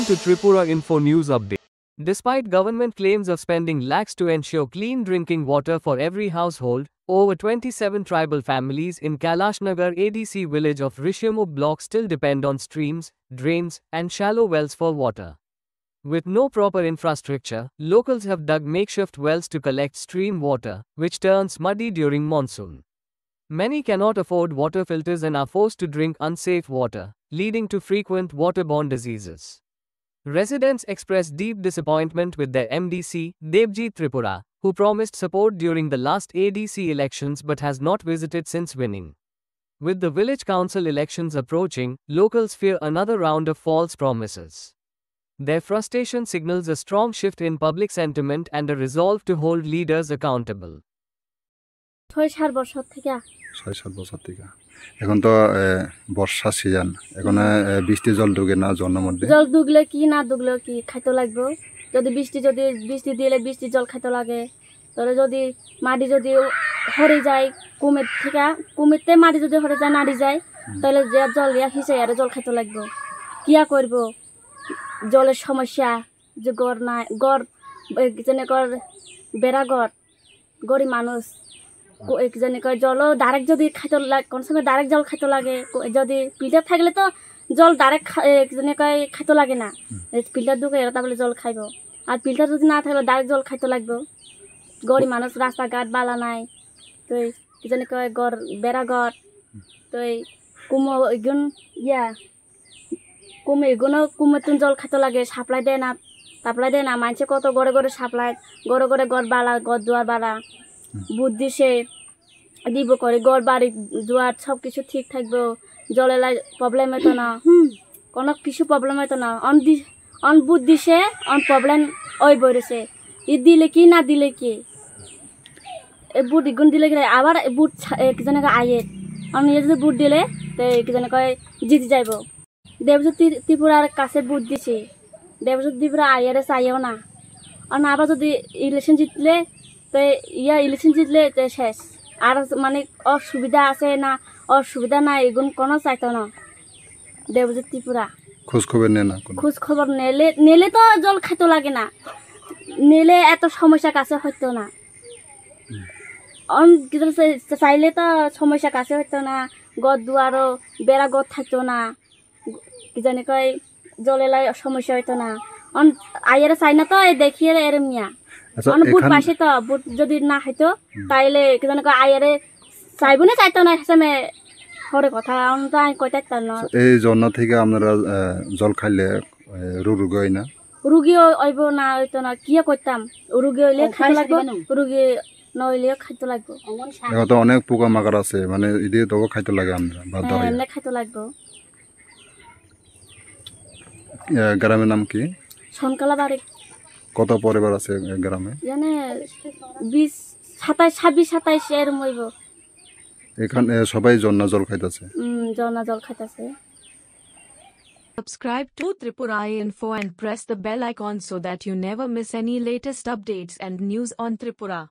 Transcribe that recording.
to Tripura Info News Update. Despite government claims of spending lakhs to ensure clean drinking water for every household, over 27 tribal families in Kailashnagar ADC village of Rishyamukh block still depend on streams, drains, and shallow wells for water. With no proper infrastructure, locals have dug makeshift wells to collect stream water, which turns muddy during monsoon. Many cannot afford water filters and are forced to drink unsafe water, leading to frequent waterborne diseases. Residents expressed deep disappointment with their MDC, Devjit Tripura, who promised support during the last ADC elections but has not visited since winning. With the village council elections approaching, locals fear another round of false promises. Their frustration signals a strong shift in public sentiment and a resolve to hold leaders accountable. 6-7 বছর থেকে এখন তো বর্ষা season এখন বৃষ্টি জল ঢুকে না জলের মধ্যে জল ঢুকলে কি না ঢুকলে কি খাইতে লাগবে যদি বৃষ্টি দিলে বৃষ্টি জল খাইতে লাগে তাহলে যদি মাটি যদি হরে যায় কুমিরতে মাটি যদি হরে যায় নাড়ি যায় তাহলে যে জল হিসে আর জল খাইতে লাগবে কিয়া করব জলের সমস্যা যে গড় নাই গড় যেনে গড় বেড়া গরিব মানুষ জল ডাইরেক্ট যদি খাইতে লাগে কোন সময় ডাইরেক্ট জল খাইতে লাগে যদি ফিল্টার থাকলে তো জল ডাইরেক্ট খাইতে লাগে না ফিল্টার ঢুকে তারপরে জল খাইব আর ফিল্টার যদি না থাকলে ডাইরেক্ট জল খাইতে লাগবে গরিব মানুষ রাস্তাঘাট বালা নাই তো গড় বেড়া তো কুমো এগুন কুমোর জল খাইতে লাগে সাপ্লাই দেয় না মানুষে কত গড়ে সাপ্লাই গড়ে গড় বালা গড় দুয়ার বালা বুদ্ধি সে দিব করে গড় বাড়ি দুয়ার সব কিছু ঠিক থাকবে জলের প্রবলেম হতো না কোনো কিছু প্রবলেম হতো না অন বুদ্ধি সে অন প্রবলেম ওই বইরেছে ই দিলে কি না দিলে কি বুট ইগুন দিলে আবার বুট একজনকে আয়ে আমি যদি বুট দিলে তো একজনে কয় জিতে যাইব দেবজ্যোত ত্রিপুরার কাছে বুট দিছি দেবজ্যোত ত্রিপুরা আইয়ারে চাইও না আর আবার যদি ইলেকশন জিতলে তো ইলেকশন জিতলে শেষ আর মানে অসুবিধা আছে না অসুবিধা নাই এগুন কোনো চাইতো না দেবজ্যোত ত্রিপুরা খোঁজ খবর নেলে তো জল খাইতে লাগে না নেলে এত সমস্যা কাছে হইতো না চাইলে তো সমস্যা কাছে হইতো না গড় দুয়ারও বেড়া গড় থাকতো না কি জানি কয় জলের সমস্যা হইতো না আইয়ারে চাই না তো দেখিয়ে এরম মিয়া বুট পাইছে তো বুট যদি না খাইতো তাইলে কি জানি কয় আইয়ারে চাইব না চাইতো না হেসে হরে কথা আমি কইতে না এই জন্য থেকে আপনারা জল খাইলে রোগ হয় না রোগী হইব না হইতো না কি করতাম রোগী হইলে খাইতে লাগবে রোগী নইলে খাইতে লাগবে এখন তো অনেক পোকা মাকড় আছে মানে এদিকে তো খাইতে লাগে আমরা বাধ্য হই এমনি খাইতে লাগবে গ্রামের নাম কি সনকালা বাড়ি কত পরিবার আছে গ্রামে জানে 26-27 এর মইব এখানে সবাই জল খাইতেছে জল খাইতেছে Subscribe to Tripura Info and press the bell icon so that you never miss any latest updates and news on Tripura.